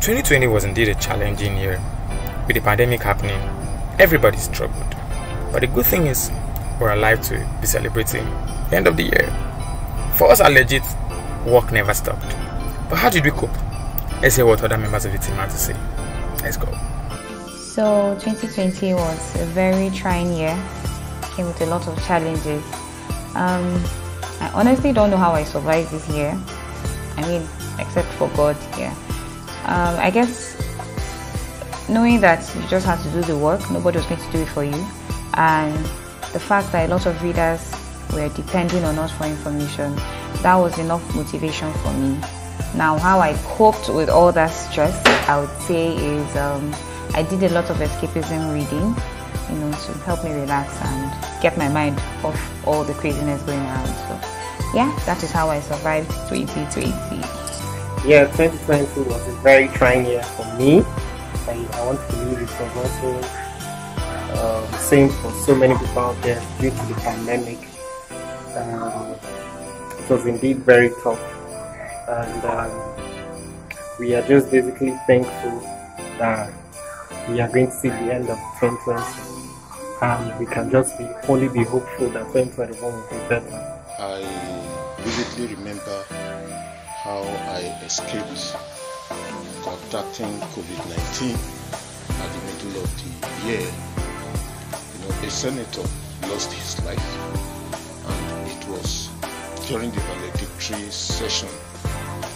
2020 was indeed a challenging year. With the pandemic happening, everybody struggled. But the good thing is, we're alive to be celebrating the end of the year. For us at Legit, work never stopped. But how did we cope? Let's hear what other members of the team had to say. Let's go. So 2020 was a very trying year. Came with a lot of challenges. I honestly don't know how I survived this year. I mean, except for God here. I guess knowing that you just had to do the work, nobody was going to do it for you, and the fact that a lot of readers were depending on us for information, that was enough motivation for me. Now, how I coped with all that stress, I would say is I did a lot of escapism reading, to help me relax and get my mind off all the craziness going around. So yeah, that is how I survived 2020. Yeah, 2020 was a very trying year for me. I want to believe it was also the same for so many people out there due to the pandemic. It was indeed very tough, and we are just basically thankful that we are going to see the end of 2020, and we can just only be hopeful that 2021 will be better. I vividly remember how I escaped contracting COVID-19 at the middle of the year. A senator lost his life, and it was during the valedictory session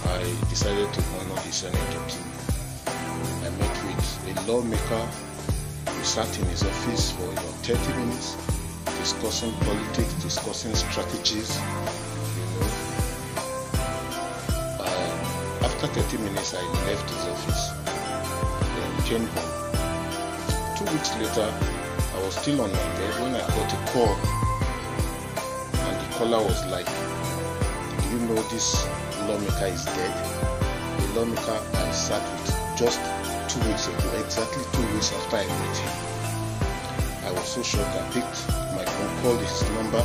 I decided to honor the senator too. I met with a lawmaker. We sat in his office for about 30 minutes discussing politics, discussing strategies. After 30 minutes, I left his office and came home. 2 weeks later, I was still on my bed when I got a call, and the caller was like, "Do you know this lawmaker is dead?" The lawmaker I sat with just 2 weeks ago, exactly 2 weeks after I met him. I was so shocked. I picked my phone, called his number.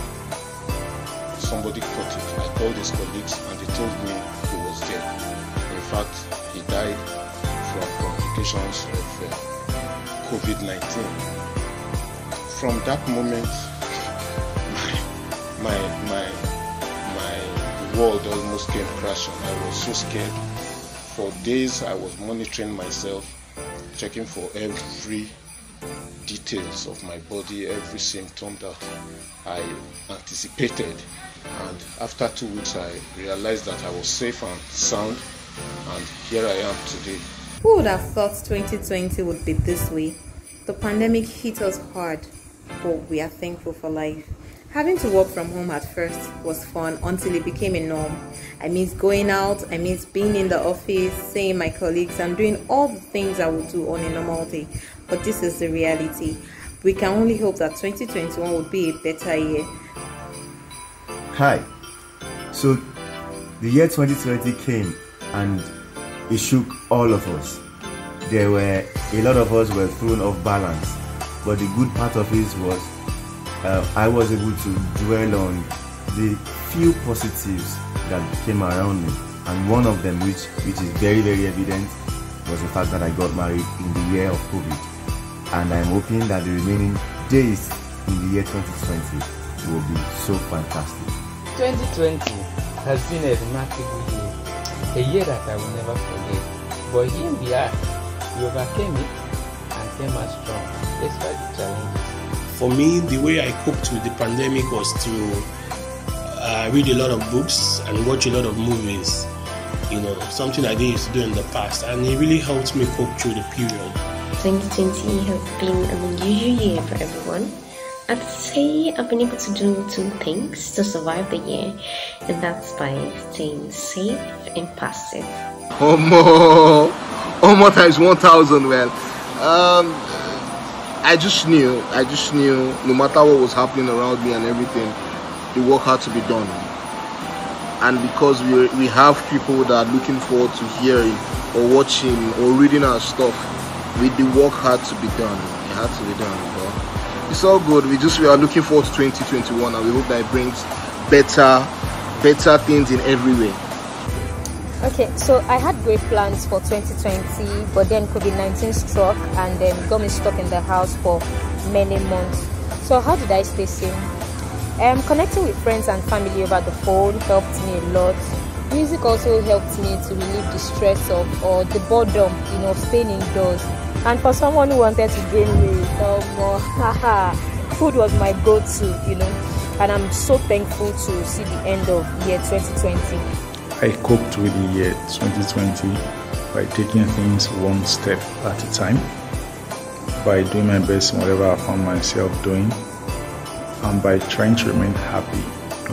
Somebody caught it. I called his colleagues, and they told me he was dead. In fact, he died from complications of COVID-19. From that moment, my world almost came crashing. I was so scared. For days, I was monitoring myself, checking for every details of my body, every symptom that I anticipated. And after 2 weeks, I realized that I was safe and sound, and here I am today. Who would have thought 2020 would be this way? The pandemic hit us hard, but we are thankful for life. Having to work from home at first was fun until it became a norm. I miss going out, I miss being in the office, seeing my colleagues, and doing all the things I would do on a normal day. But this is the reality. We can only hope that 2021 would be a better year. Hi. So the year 2020 came and it shook all of us. A lot of us were thrown off balance, but the good part of it was I was able to dwell on the few positives that came around me, and one of them, which is very, very evident, was the fact that I got married in the year of COVID, and I'm hoping that the remaining days in the year 2020 will be so fantastic. 2020 has been a remarkable year, a year that I will never forget. But here we are, we overcame it and came out strong despite the challenges. For me, the way I coped with the pandemic was to read a lot of books and watch a lot of movies. Something I didn't used to do in the past, and it really helped me cope through the period. 2020 has been an unusual year for everyone. I'd say I've been able to do 2 things to survive the year, and that's by staying safe and passive. More times 1,000. Well, I just knew no matter what was happening around me and everything, the work had to be done. And because we have people that are looking forward to hearing or watching or reading our stuff, the work had to be done. It had to be done. But it's all good. We are looking forward to 2021, and we hope that it brings better things in every way. Okay, so I had great plans for 2020, but then COVID-19 struck and then got me stuck in the house for many months. So how did I stay sane? Connecting with friends and family over the phone helped me a lot. Music also helped me to relieve the stress of or the boredom, of staying indoors. And for someone who wanted to gain weight, food was my go-to, and I'm so thankful to see the end of year 2020. I coped with the year 2020 by taking things one step at a time, by doing my best in whatever I found myself doing, and by trying to remain happy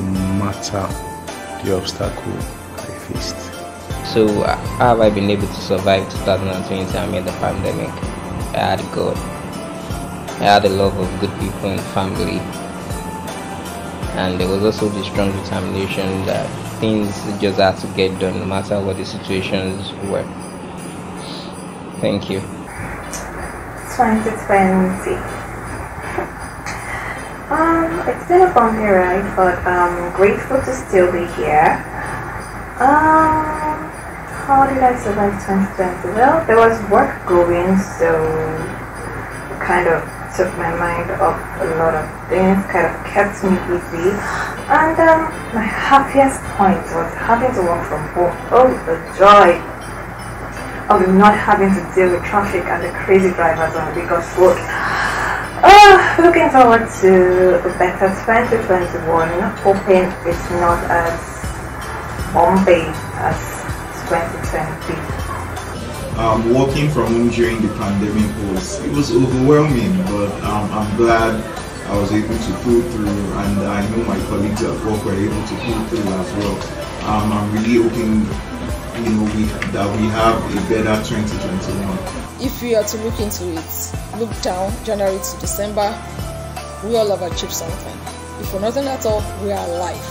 no matter the obstacle I faced. So how have I been able to survive 2020 amid the pandemic? I had God. I had the love of good people and family. And there was also the strong determination that things just had to get done no matter what the situations were. Thank you. 2020. It's been a bumpy ride, but I'm grateful to still be here. How did I survive 2020? Well, there was work going, so it kind of took my mind off a lot of things, kind of kept me busy. And my happiest point was having to work from home. Oh, the joy of not having to deal with traffic and the crazy drivers on Lagos Road. Looking forward to a better 2021, hoping it's not as bumpy as 2020. Working from home during the pandemic was overwhelming, but I'm glad I was able to pull through, and I know my colleagues at work were able to pull through as well. I'm really hoping that we have a better 2021. If we are to look into it, look down January to December, we all have achieved something. If for nothing at all, we are alive.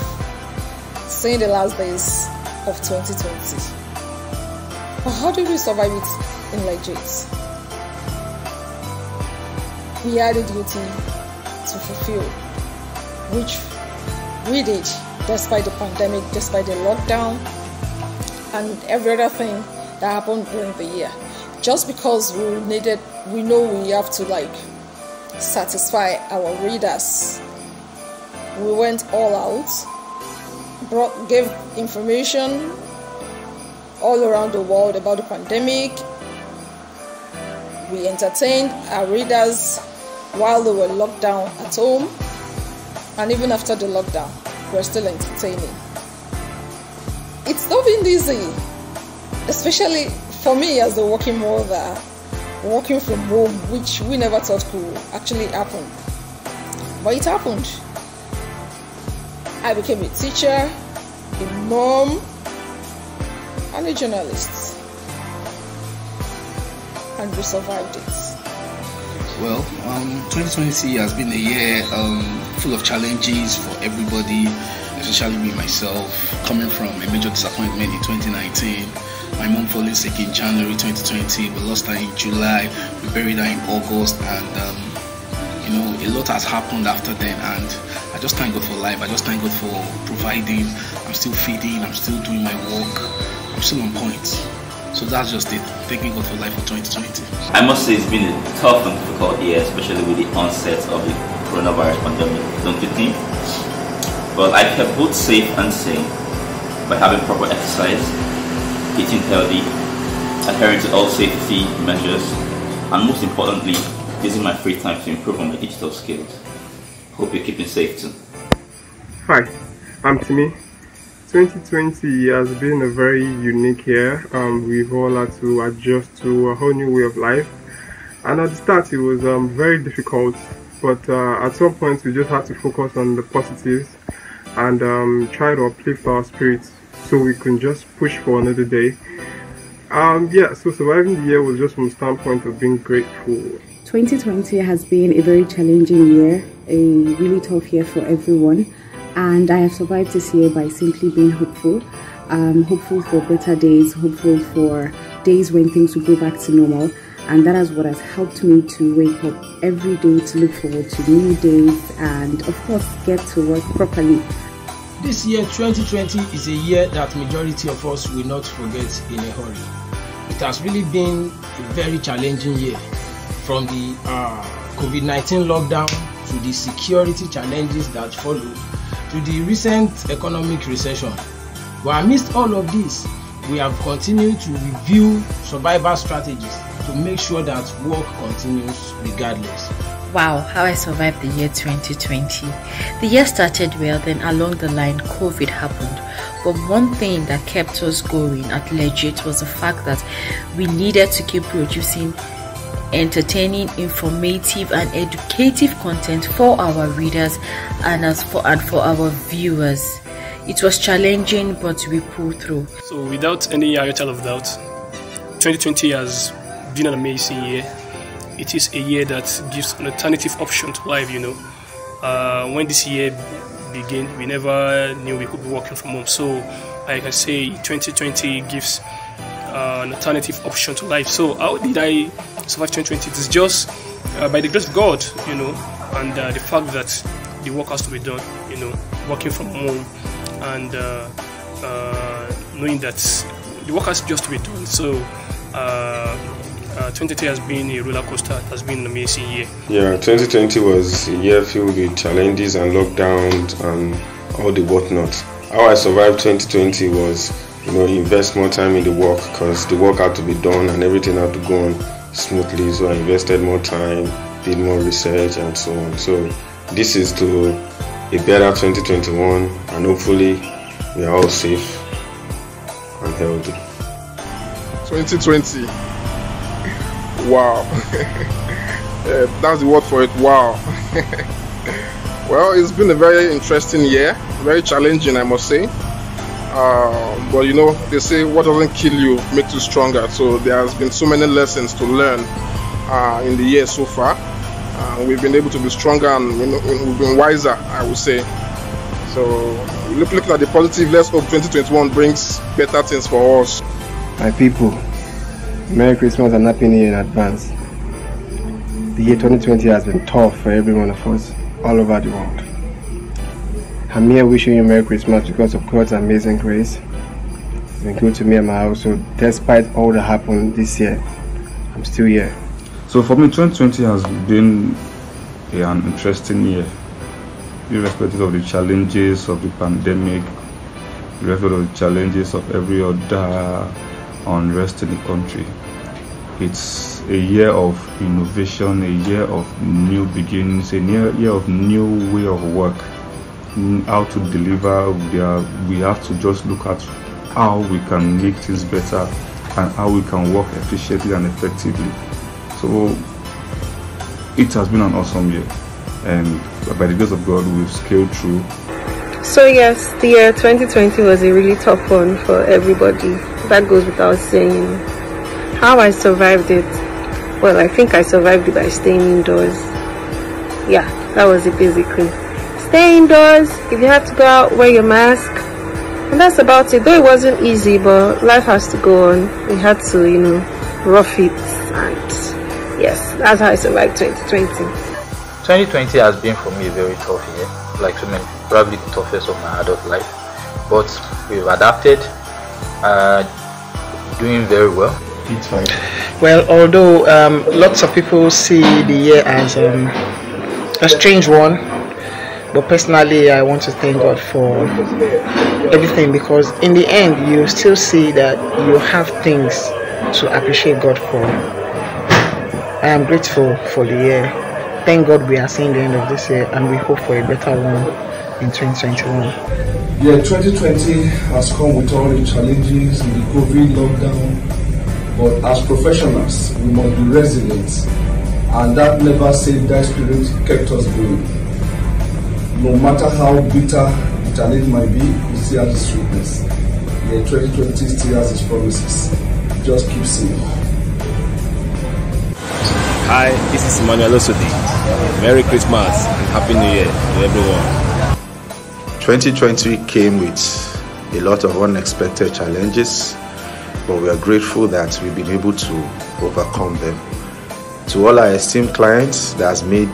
Seeing the last days of 2020. But how did we survive it in Legit? We had a duty to fulfill, which we did despite the pandemic, despite the lockdown, and every other thing that happened during the year. Just because we know we have to satisfy our readers, we went all out, gave information all around the world about the pandemic. We entertained our readers while they were locked down at home, and even after the lockdown, we're still entertaining. It's not been easy, especially for me as a working mother, working from home, which we never thought could actually happen. But it happened. I became a teacher, a mom, and a journalist. And we survived it. Well, 2020 has been a year full of challenges for everybody, especially me myself, coming from a major disappointment in 2019. My mom falling sick in January 2020, we lost her in July, we buried her in August, and a lot has happened after then, and I just thank God for life. I just thank God for providing. I'm still feeding, I'm still doing my work, I'm still on point. So that's just it. Thanking God for life for 2020. I must say it's been a tough and difficult year, especially with the onset of the coronavirus pandemic, don't you think? But I kept both safe and sane by having proper exercise, eating healthy, adhering to all safety measures, and most importantly, using my free time to improve on my digital skills. Hope you're keeping safe too. Hi, I'm Timmy. 2020 has been a very unique year. We've all had to adjust to a whole new way of life, and at the start it was very difficult, but at some point we just had to focus on the positives and try to uplift our spirits so we can just push for another day. So surviving the year was just from the standpoint of being grateful. 2020 has been a very challenging year, a really tough year for everyone. And I have survived this year by simply being hopeful. Hopeful for better days, hopeful for days when things will go back to normal. And that is what has helped me to wake up every day to look forward to new days and, of course, get to work properly. This year 2020 is a year that majority of us will not forget in a hurry. It has really been a very challenging year, from the COVID-19 lockdown to the security challenges that followed to the recent economic recession. But amidst all of this, we have continued to review survival strategies to make sure that work continues regardless. Wow, how I survived the year 2020. The year started well, then along the line COVID happened. But one thing that kept us going at Legit was the fact that we needed to keep producing entertaining, informative and educative content for our readers and for our viewers. It was challenging, but we pulled through. So without any iota of doubt, 2020 has been an amazing year. It is a year that gives an alternative option to life, When this year began, we never knew we could be working from home. So I can say 2020 gives an alternative option to life. So how did I survive 2020? It is just by the grace of God, and the fact that the work has to be done, working from home, and knowing that the work has just to be done. So 2020 has been a roller coaster. It has been an amazing year. Yeah, 2020 was a year filled with challenges and lockdowns and all the whatnot. How I survived 2020 was, invest more time in the work, because the work had to be done and everything had to go on smoothly. So I invested more time, did more research and so on. So this is to a better 2021, and hopefully we are all safe and healthy. 2020. Wow. That's the word for it. Wow. Well, it's been a very interesting year, very challenging, I must say. But they say what doesn't kill you makes you stronger. So there has been so many lessons to learn in the year so far. We've been able to be stronger, and we've been wiser, I would say. So looking at the positive, let's hope 2021 brings better things for us. My people, Merry Christmas and Happy New Year in advance. The year 2020 has been tough for every one of us all over the world. I'm here wishing you Merry Christmas because of God's amazing grace. It's been good to me and my household. Despite all that happened this year, I'm still here. So for me, 2020 has been an interesting year, irrespective of the challenges of the pandemic, irrespective of the challenges of every other unrest in the country. It's a year of innovation, a year of new beginnings, a year of new way of work, how to deliver. We have to just look at how we can make things better and how we can work efficiently and effectively. So it has been an awesome year, and by the grace of God, we've scaled through. So yes, the year 2020 was a really tough one for everybody. That goes without saying. How I survived it? Well, I think I survived it by staying indoors. Yeah, that was it basically. Stay indoors. If you have to go out, wear your mask. And that's about it. Though it wasn't easy, but life has to go on. We had to, rough it. And yes, that's how I survived 2020. 2020 has been for me a very tough year, like so many, probably the toughest of my adult life. But we've adapted, doing very well. It's fine. Well, although lots of people see the year as a strange one, but personally I want to thank God for everything, because in the end you still see that you have things to appreciate God for. I am grateful for the year. Thank God we are seeing the end of this year, and we hope for a better one in 2021. Yeah, 2020 has come with all the challenges in the COVID lockdown, but as professionals we must be resilient, and that never say die spirit kept us going. No matter how bitter the challenge might be, it still has its sweetness. Yeah, 2020 still has its promises. Just keep safe. Hi, this is Emmanuel Osodi. Merry Christmas and Happy New Year to everyone. 2020 came with a lot of unexpected challenges, but we are grateful that we've been able to overcome them. To all our esteemed clients that has made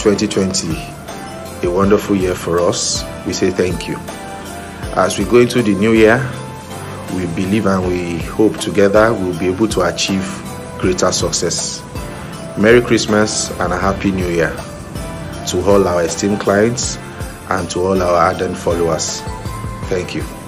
2020 a wonderful year for us. We say thank you. As we go into the new year, we believe and we hope together we'll be able to achieve greater success. Merry Christmas and a Happy New Year to all our esteemed clients and to all our ardent followers. Thank you.